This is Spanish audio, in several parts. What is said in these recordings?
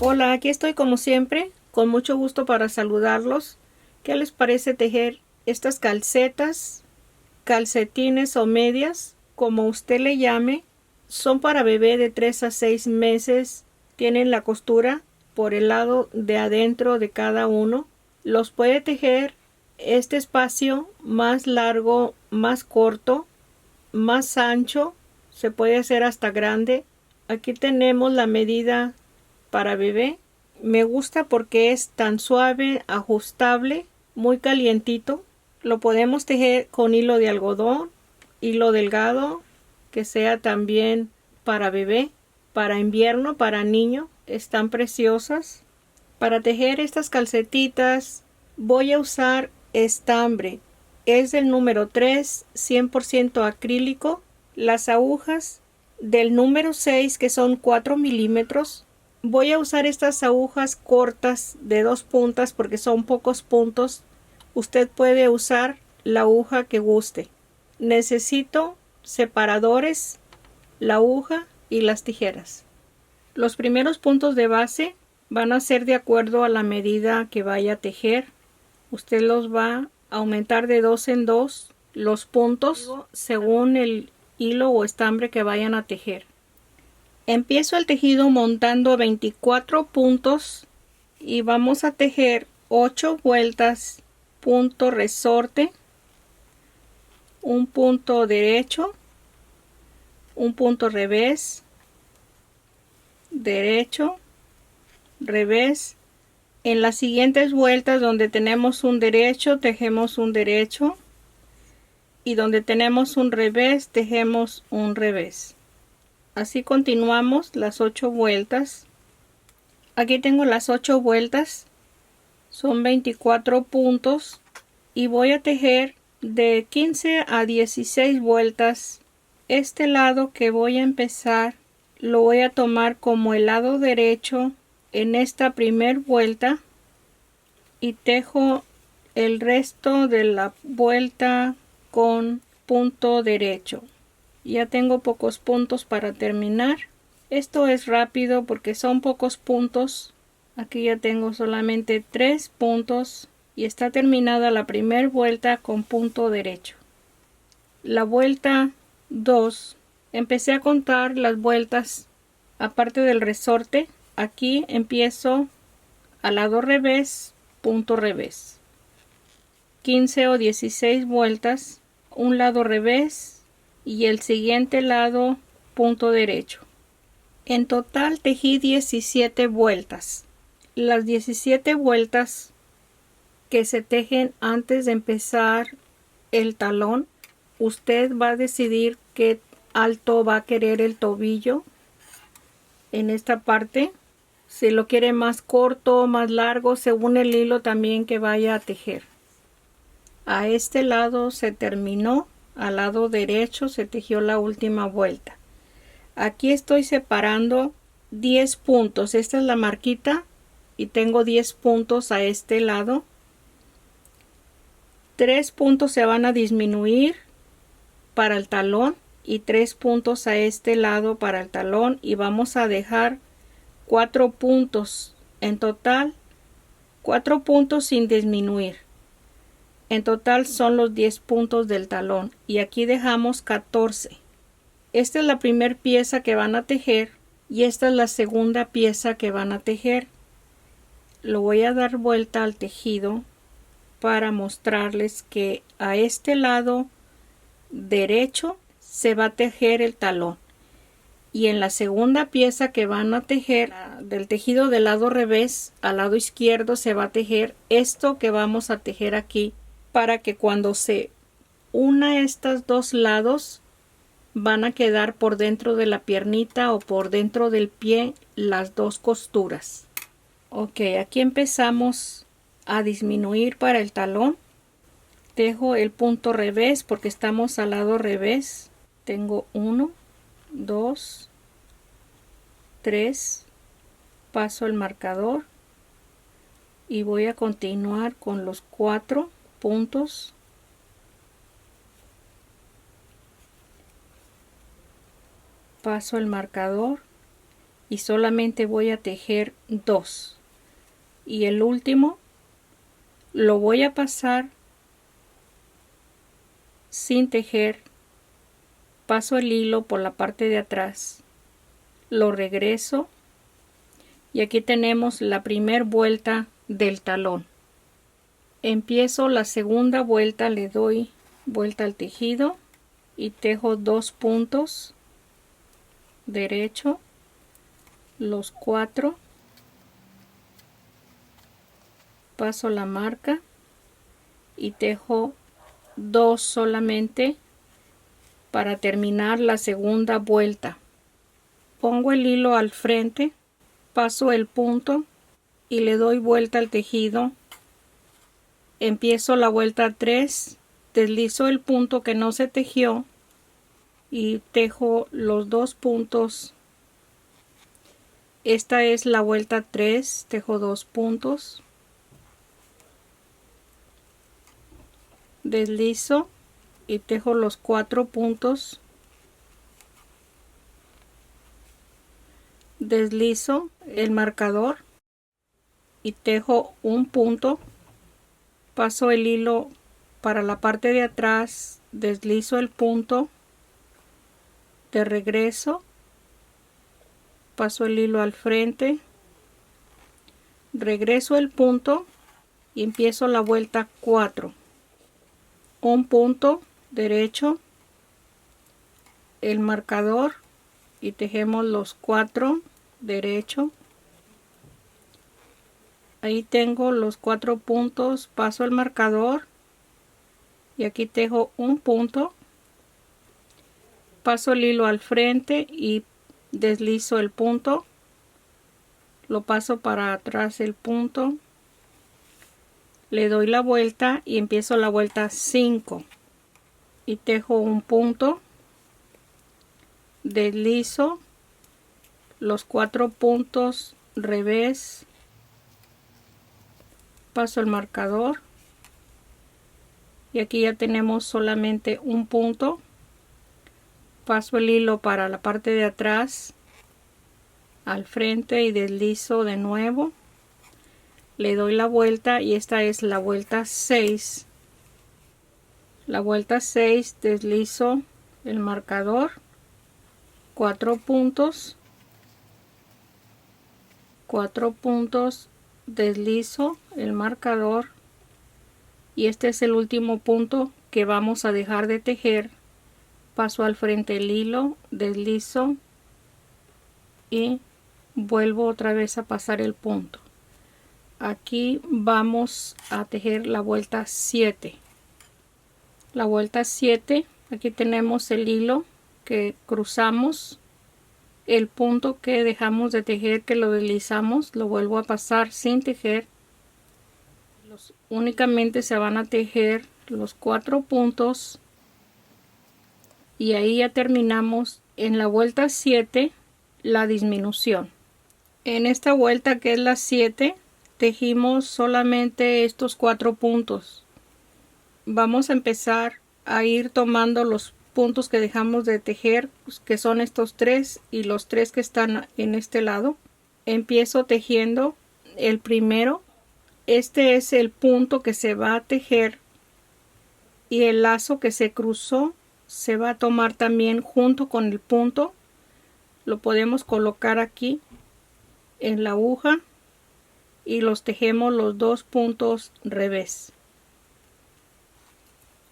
Hola, aquí estoy como siempre, con mucho gusto para saludarlos. ¿Qué les parece tejer estas calcetas, calcetines o medias, como usted le llame? Son para bebé de 3 a 6 meses. Tienen la costura por el lado de adentro de cada uno. Los puede tejer este espacio más largo, más corto, más ancho. Se puede hacer hasta grande. Aquí tenemos la medida para bebé. Me gusta porque es tan suave, ajustable, muy calientito. Lo podemos tejer con hilo de algodón, hilo delgado, que sea también para bebé, para invierno, para niño. Están preciosas. Para tejer estas calcetitas voy a usar estambre. Es del número 3, 100% acrílico. Las agujas del número 6, que son 4 milímetros. Voy a usar estas agujas cortas de 2 puntas porque son pocos puntos. Usted puede usar la aguja que guste. Necesito separadores, la aguja y las tijeras. Los primeros puntos de base van a ser de acuerdo a la medida que vaya a tejer. Usted los va a aumentar de 2 en 2 los puntos según el hilo o estambre que vayan a tejer. Empiezo el tejido montando 24 puntos y vamos a tejer 8 vueltas, punto resorte, un punto derecho, un punto revés, derecho, revés. En las siguientes vueltas donde tenemos un derecho, tejemos un derecho, y donde tenemos un revés, tejemos un revés. Así continuamos las 8 vueltas. Aquí tengo las 8 vueltas, son 24 puntos y voy a tejer de 15 a 16 vueltas. Este lado que voy a empezar lo voy a tomar como el lado derecho en esta primer vuelta y tejo el resto de la vuelta con punto derecho. Ya tengo pocos puntos para terminar. Esto es rápido porque son pocos puntos. Aquí ya tengo solamente 3 puntos y está terminada la primera vuelta con punto derecho. La vuelta 2, empecé a contar las vueltas aparte del resorte. Aquí empiezo al lado revés, punto revés. 15 o 16 vueltas, un lado revés y el siguiente lado punto derecho. En total tejí 17 vueltas. Las 17 vueltas que se tejen antes de empezar el talón, usted va a decidir qué alto va a querer el tobillo en esta parte. Si lo quiere más corto o más largo, según el hilo también que vaya a tejer. A este lado se terminó, al lado derecho se tejió la última vuelta. Aquí estoy separando 10 puntos. Esta es la marquita y tengo 10 puntos a este lado. 3 puntos se van a disminuir para el talón y 3 puntos a este lado para el talón y vamos a dejar 4 puntos en total, 4 puntos sin disminuir. En total son los 10 puntos del talón y aquí dejamos 14. Esta es la primera pieza que van a tejer y esta es la segunda pieza que van a tejer. Lo voy a dar vuelta al tejido para mostrarles que a este lado derecho se va a tejer el talón y en la segunda pieza que van a tejer del tejido del lado revés al lado izquierdo se va a tejer esto que vamos a tejer aquí, para que cuando se una estos dos lados van a quedar por dentro de la piernita o por dentro del pie las dos costuras. Ok, aquí empezamos a disminuir para el talón. Tejo el punto revés porque estamos al lado revés. Tengo 1, 2, 3, paso el marcador y voy a continuar con los 4 puntos. paso el marcador y solamente voy a tejer 2, y el último lo voy a pasar sin tejer. Paso el hilo por la parte de atrás, lo regreso y aquí tenemos la primera vuelta del talón. Empiezo la segunda vuelta, le doy vuelta al tejido y tejo 2 puntos derecho, los 4, paso la marca y tejo 2 solamente para terminar la segunda vuelta. Pongo el hilo al frente, paso el punto y le doy vuelta al tejido. Empiezo la vuelta 3, deslizo el punto que no se tejió y tejo los 2 puntos. Esta es la vuelta 3, tejo 2 puntos, deslizo y tejo los 4 puntos, deslizo el marcador y tejo un punto, paso el hilo para la parte de atrás, deslizo el punto, de regreso, paso el hilo al frente, regreso el punto y empiezo la vuelta 4, un punto derecho, el marcador y tejemos los 4 derecho. Ahí tengo los 4 puntos, paso el marcador y aquí tejo un punto, paso el hilo al frente y deslizo el punto, lo paso para atrás el punto, le doy la vuelta y empiezo la vuelta 5 y tejo un punto, deslizo los 4 puntos, revés, paso el marcador y aquí ya tenemos solamente un punto, paso el hilo para la parte de atrás al frente y deslizo de nuevo, le doy la vuelta y esta es la vuelta 6. La vuelta 6, deslizo el marcador, 4 puntos, 4 puntos, deslizo el marcador y este es el último punto que vamos a dejar de tejer. Paso al frente el hilo, deslizo y vuelvo otra vez a pasar el punto. Aquí vamos a tejer la vuelta 7. La vuelta 7, aquí tenemos el hilo que cruzamos, el punto que dejamos de tejer, que lo deslizamos, lo vuelvo a pasar sin tejer. Únicamente se van a tejer los 4 puntos y ahí ya terminamos en la vuelta 7 la disminución. En esta vuelta, que es la 7, tejimos solamente estos 4 puntos. Vamos a empezar a ir tomando los puntos que dejamos de tejer, que son estos 3 y los 3 que están en este lado. Empiezo tejiendo el primero. Este es el punto que se va a tejer y el lazo que se cruzó se va a tomar también junto con el punto. Lo podemos colocar aquí en la aguja y los tejemos los 2 puntos revés.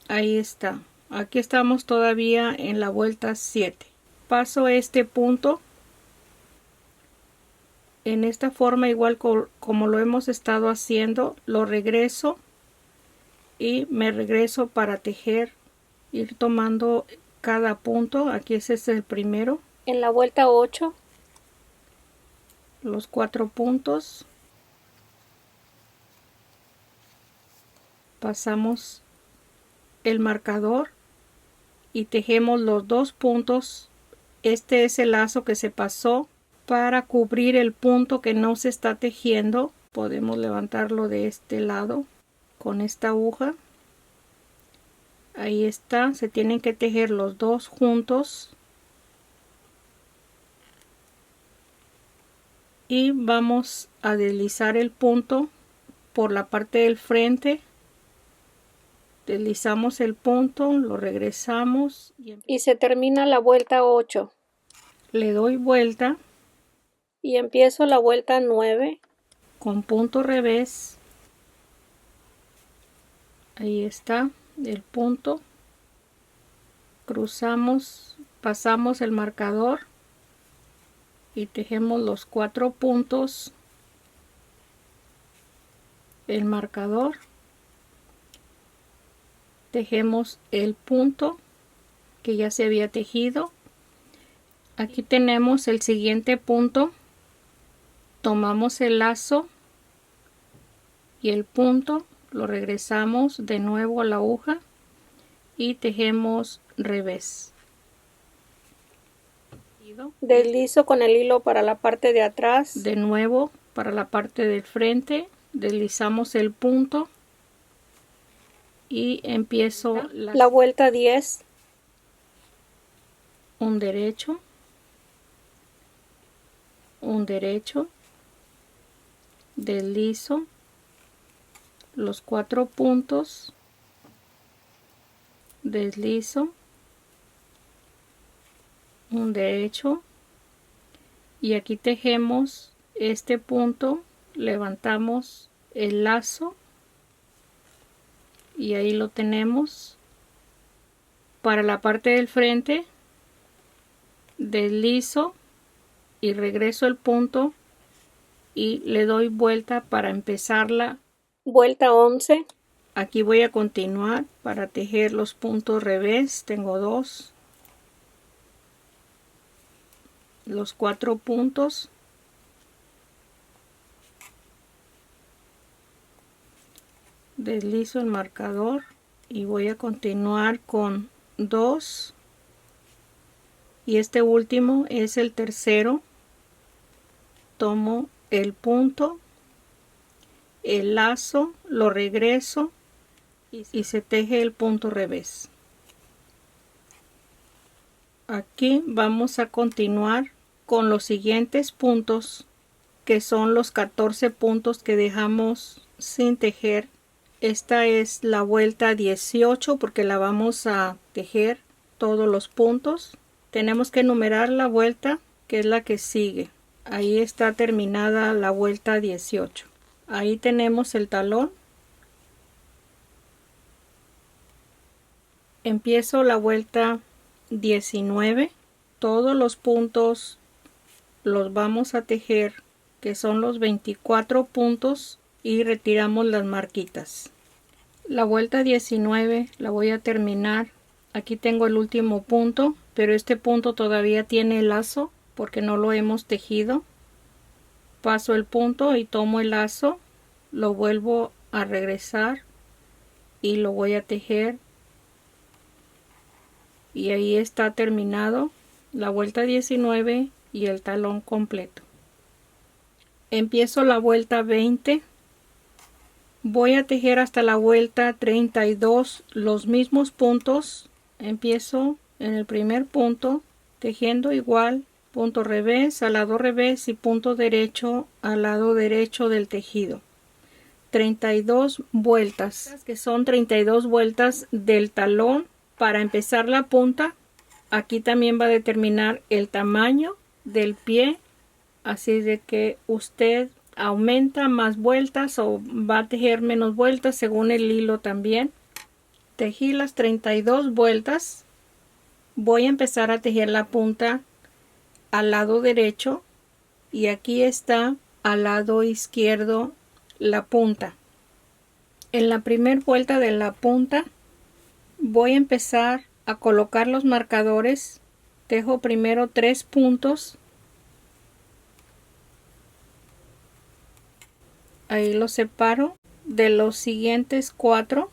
Ahí está. Aquí estamos todavía en la vuelta 7. Paso este punto en esta forma, igual como lo hemos estado haciendo, lo regreso y me regreso para tejer, ir tomando cada punto. Aquí ese es el primero. En la vuelta 8, los 4 puntos, pasamos el marcador y tejemos los 2 puntos. Este es el lazo que se pasó para cubrir el punto que no se está tejiendo. Podemos levantarlo de este lado con esta aguja. Ahí está, se tienen que tejer los 2 juntos y vamos a deslizar el punto por la parte del frente. Deslizamos el punto, lo regresamos y se termina la vuelta 8. Le doy vuelta y empiezo la vuelta 9 con punto revés. Ahí está el punto. Cruzamos, pasamos el marcador y tejemos los 4 puntos, el marcador, tejemos el punto que ya se había tejido. Aquí tenemos el siguiente punto, tomamos el lazo y el punto, lo regresamos de nuevo a la aguja y tejemos revés. Deslizo con el hilo para la parte de atrás, de nuevo para la parte del frente, deslizamos el punto y empiezo la vuelta 10, un derecho, deslizo los 4 puntos, deslizo un derecho y aquí tejemos este punto, levantamos el lazo y ahí lo tenemos. Para la parte del frente deslizo y regreso el punto y le doy vuelta para empezar la vuelta 11. Aquí voy a continuar para tejer los puntos revés. Tengo 2, los 4 puntos, deslizo el marcador y voy a continuar con 2 y este último es el tercero. Tomo el punto, el lazo, lo regreso y se teje el punto revés. Aquí vamos a continuar con los siguientes puntos, que son los 14 puntos que dejamos sin tejer. Esta es la vuelta 18 porque la vamos a tejer todos los puntos. Tenemos que numerar la vuelta, que es la que sigue. Ahí está terminada la vuelta 18. Ahí tenemos el talón. Empiezo la vuelta 19. Todos los puntos los vamos a tejer, que son los 24 puntos, y retiramos las marquitas. La vuelta 19 la voy a terminar. Aquí tengo el último punto, pero este punto todavía tiene el lazo porque no lo hemos tejido. Paso el punto y tomo el lazo, lo vuelvo a regresar y lo voy a tejer. Y ahí está terminado la vuelta 19 y el talón completo. Empiezo la vuelta 20. Voy a tejer hasta la vuelta 32 los mismos puntos. Empiezo en el primer punto tejiendo igual, punto revés al lado revés y punto derecho al lado derecho del tejido. 32 vueltas, que son 32 vueltas del talón. Para empezar la punta, aquí también va a determinar el tamaño del pie, así de que usted aumenta más vueltas o va a tejer menos vueltas según el hilo también. Tejí las 32 vueltas. Voy a empezar a tejer la punta al lado derecho y aquí está al lado izquierdo la punta. En la primera vuelta de la punta voy a empezar a colocar los marcadores. Tejo primero 3 puntos, ahí los separo de los siguientes 4.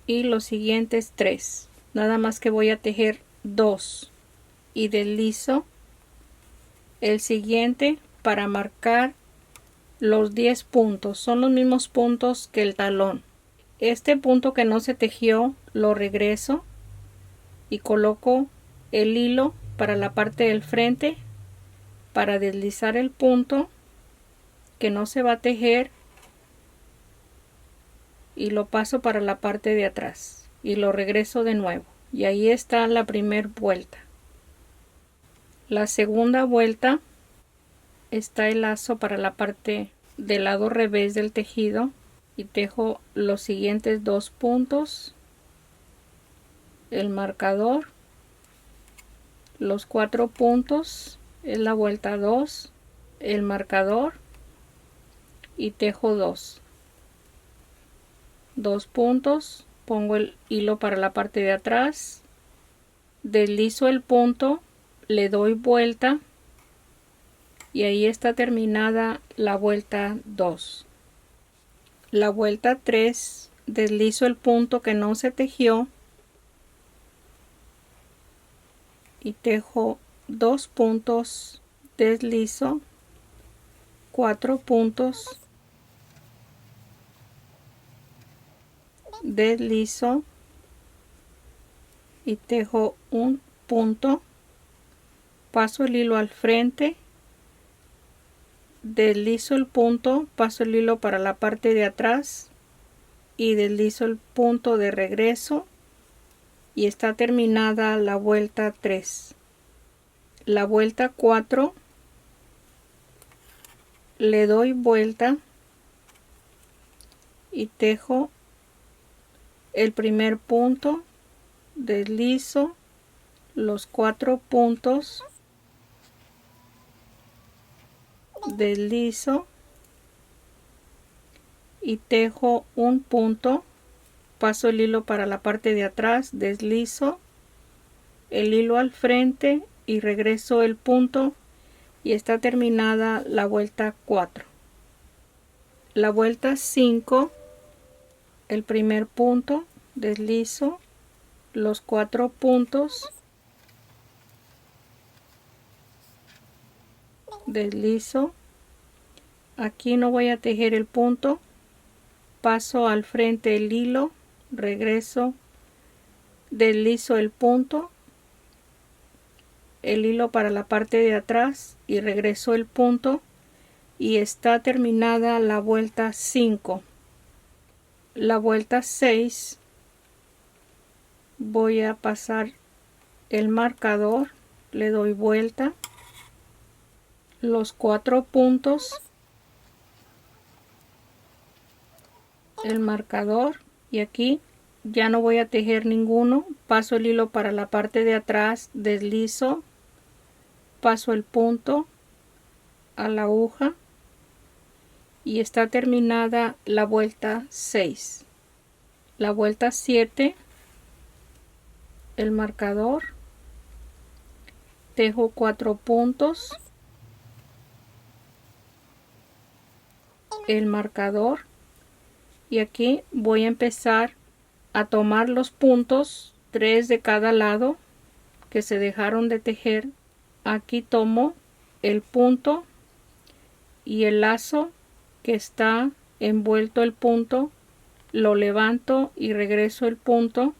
Y los siguientes 3. Nada más que voy a tejer 2 y deslizo el siguiente para marcar los 10 puntos. Son los mismos puntos que el talón. Este punto que no se tejió lo regreso y coloco el hilo para la parte del frente para deslizar el punto que no se va a tejer y lo paso para la parte de atrás y lo regreso de nuevo, y ahí está la primera vuelta. La segunda vuelta está el lazo para la parte del lado revés del tejido y tejo los siguientes 2 puntos, el marcador, los 4 puntos, es la vuelta 2, el marcador y tejo 2 puntos, pongo el hilo para la parte de atrás, deslizo el punto, le doy vuelta y ahí está terminada la vuelta 2. La vuelta 3, deslizo el punto que no se tejió y tejo 2 puntos, deslizo 4 puntos, deslizo y tejo un punto, paso el hilo al frente, deslizo el punto, paso el hilo para la parte de atrás y deslizo el punto de regreso y está terminada la vuelta 3. La vuelta 4, le doy vuelta y tejo el primer punto, deslizo los 4 puntos, deslizo y tejo un punto, paso el hilo para la parte de atrás, deslizo el hilo al frente y regreso el punto y está terminada la vuelta 4. La vuelta 5, el primer punto, deslizo los 4 puntos, deslizo, aquí no voy a tejer el punto, paso al frente el hilo, regreso, deslizo el punto, el hilo para la parte de atrás y regreso el punto y está terminada la vuelta 5. La vuelta 6 voy a pasar el marcador, le doy vuelta, los 4 puntos, el marcador y aquí ya no voy a tejer ninguno, paso el hilo para la parte de atrás, deslizo, paso el punto a la aguja y está terminada la vuelta 6. La vuelta 7, el marcador, tejo 4 puntos, el marcador y aquí voy a empezar a tomar los puntos, 3 de cada lado que se dejaron de tejer. Aquí tomo el punto y el lazo que está envuelto el punto, lo levanto y regreso el punto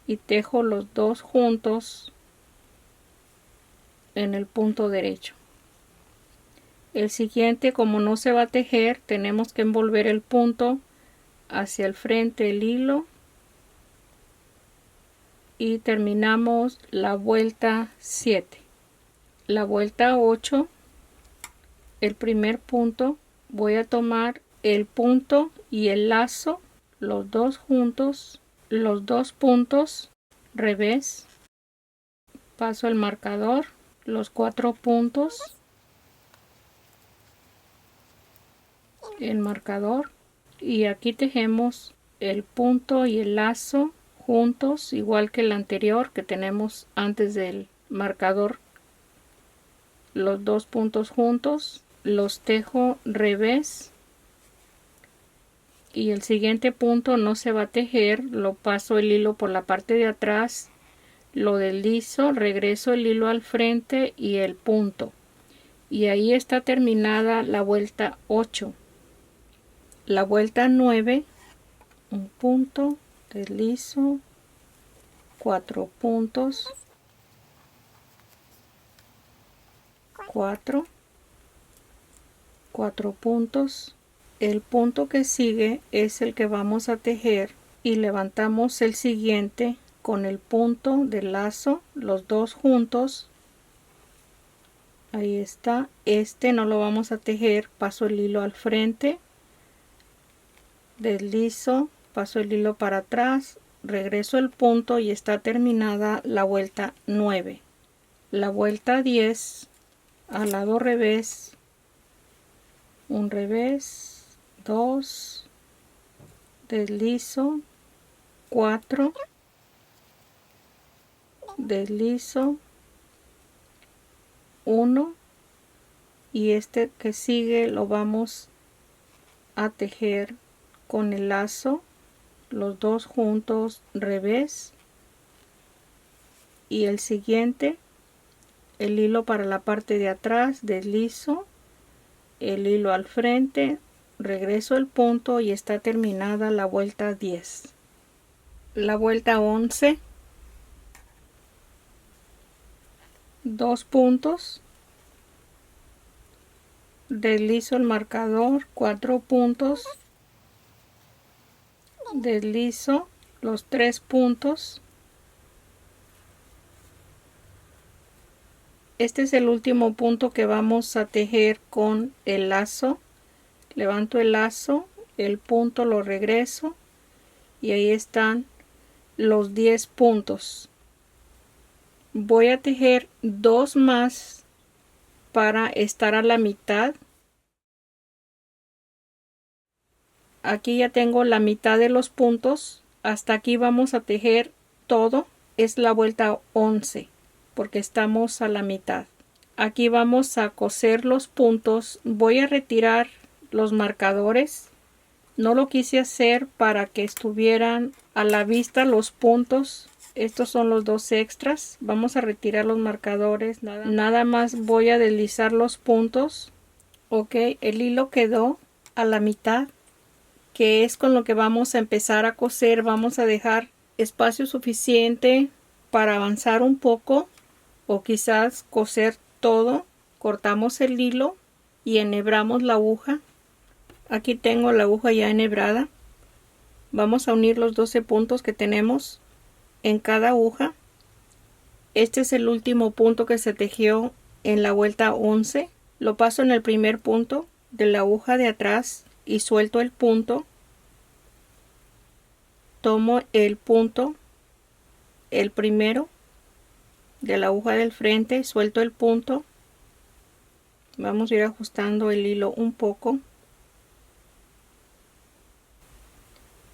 y tejo los 2 juntos en el punto derecho. El siguiente, como no se va a tejer, tenemos que envolver el punto hacia el frente el hilo y terminamos la vuelta 7. La vuelta 8, el primer punto, voy a tomar el punto y el lazo, los 2 juntos, los 2 puntos, revés, paso el marcador, los 4 puntos, el marcador y aquí tejemos el punto y el lazo juntos, igual que el anterior que tenemos antes del marcador, los 2 puntos juntos, los tejo revés y el siguiente punto no se va a tejer, lo paso el hilo por la parte de atrás, lo deslizo, regreso el hilo al frente y el punto y ahí está terminada la vuelta 8. La vuelta 9, un punto, deslizo, 4 puntos, 4 puntos. El punto que sigue es el que vamos a tejer y levantamos el siguiente con el punto del lazo, los dos juntos. Ahí está. Este no lo vamos a tejer, paso el hilo al frente, deslizo, paso el hilo para atrás, regreso el punto y está terminada la vuelta 9. La vuelta 10 al lado revés, un revés, 2, deslizo, 4, deslizo, 1, y este que sigue lo vamos a tejer con el lazo, los dos juntos, revés, y el siguiente el hilo para la parte de atrás, deslizo, el hilo al frente, regreso el punto y está terminada la vuelta 10. La vuelta 11, 2 puntos, deslizo el marcador, 4 puntos, deslizo los 3 puntos. Este es el último punto que vamos a tejer con el lazo. Levanto el lazo, el punto lo regreso y ahí están los 10 puntos. Voy a tejer 2 más para estar a la mitad. Aquí ya tengo la mitad de los puntos. Hasta aquí vamos a tejer todo. Es la vuelta 11 porque estamos a la mitad. Aquí vamos a coser los puntos. Voy a retirar los marcadores. No lo quise hacer para que estuvieran a la vista los puntos. Estos son los 2 extras. Vamos a retirar los marcadores. Nada más voy a deslizar los puntos. Ok, el hilo quedó a la mitad, que es con lo que vamos a empezar a coser. Vamos a dejar espacio suficiente para avanzar un poco o quizás coser todo. Cortamos el hilo y enhebramos la aguja. Aquí tengo la aguja ya enhebrada. Vamos a unir los 12 puntos que tenemos en cada aguja. Este es el último punto que se tejió en la vuelta 11. Lo paso en el primer punto de la aguja de atrás y suelto el punto. Tomo el punto, el primero de la aguja del frente, suelto el punto. Vamos a ir ajustando el hilo un poco.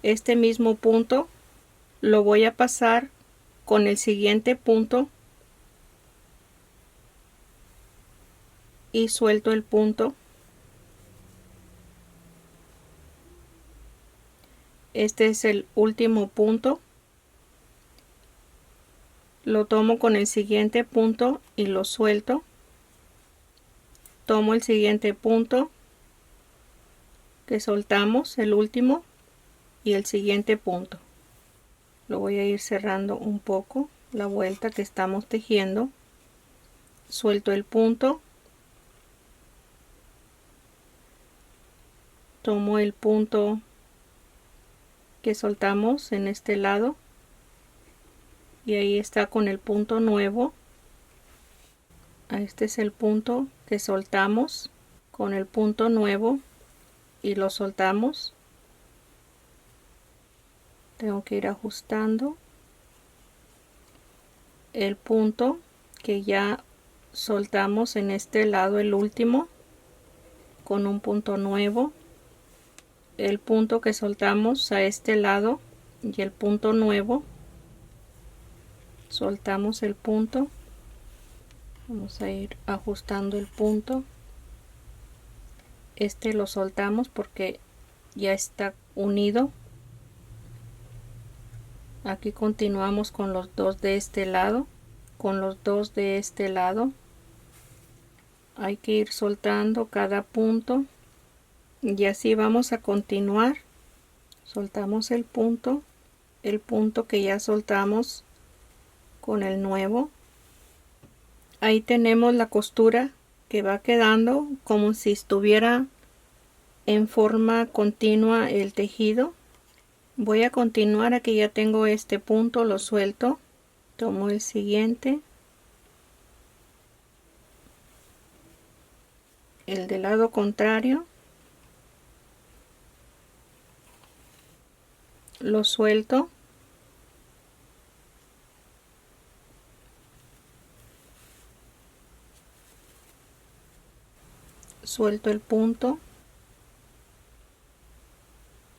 Este mismo punto lo voy a pasar con el siguiente punto y suelto el punto. Este es el último punto. Lo tomo con el siguiente punto y lo suelto. Tomo el siguiente punto que soltamos, el último, y el siguiente punto. Lo voy a ir cerrando un poco la vuelta que estamos tejiendo. Suelto el punto. Tomo el punto que soltamos en este lado y ahí está con el punto nuevo. Este es el punto que soltamos con el punto nuevo y lo soltamos. Tengo que ir ajustando el punto que ya soltamos en este lado, el último, con un punto nuevo, el punto que soltamos a este lado y el punto nuevo. Soltamos el punto. Vamos a ir ajustando el punto. Este lo soltamos porque ya está unido. Aquí continuamos con los dos de este lado, con los dos de este lado. Hay que ir soltando cada punto y así vamos a continuar soltamos el punto que ya soltamos con el nuevo. Ahí tenemos la costura que va quedando como si estuviera en forma continua el tejido. Voy a continuar. Aquí ya tengo este punto, lo suelto, tomo el siguiente, el del lado contrario, lo suelto, suelto el punto,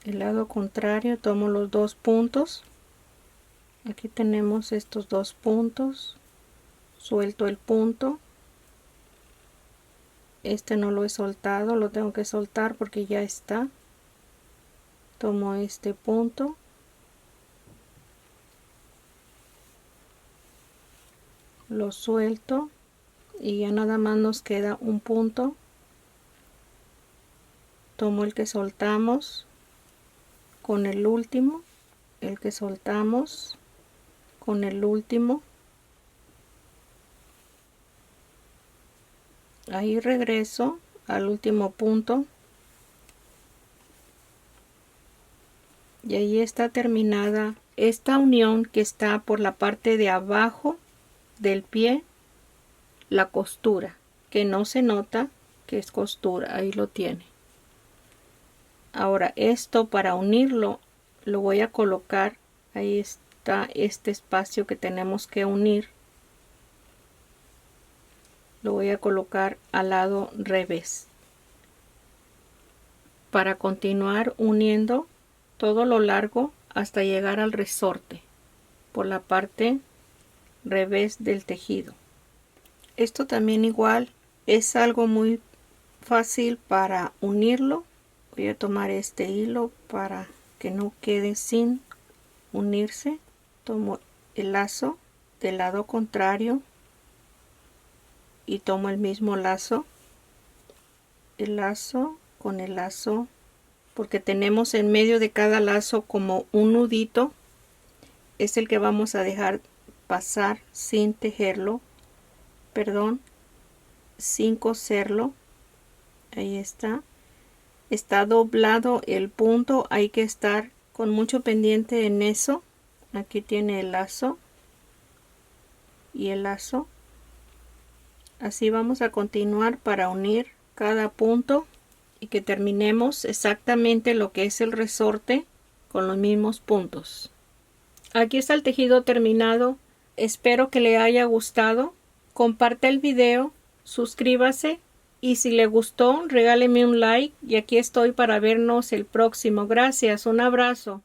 el lado contrario, tomo los dos puntos. Aquí tenemos estos dos puntos, suelto el punto. Este no lo he soltado, lo tengo que soltar porque ya está. Tomo este punto, lo suelto y ya nada más nos queda un punto. Tomo el que soltamos con el último, el que soltamos con el último. Ahí regreso al último punto y ahí está terminada esta unión que está por la parte de abajo del pie, la costura, que no se nota que es costura, ahí lo tiene. Ahora esto, para unirlo, lo voy a colocar, ahí está este espacio que tenemos que unir, lo voy a colocar al lado revés para continuar uniendo todo lo largo hasta llegar al resorte por la parte revés del tejido. Esto también igual es algo muy fácil para unirlo. Voy a tomar este hilo para que no quede sin unirse. Tomo el lazo del lado contrario y tomo el mismo lazo, el lazo con el lazo, porque tenemos en medio de cada lazo como un nudito, es el que vamos a dejar pasar sin tejerlo, perdón, sin coserlo. Ahí está. Está doblado el punto, hay que estar con mucho pendiente en eso. Aquí tiene el lazo y el lazo. Así vamos a continuar para unir cada punto y que terminemos exactamente lo que es el resorte con los mismos puntos. Aquí está el tejido terminado. Espero que le haya gustado. Comparte el video, suscríbase y si le gustó regáleme un like y aquí estoy para vernos el próximo. Gracias, un abrazo.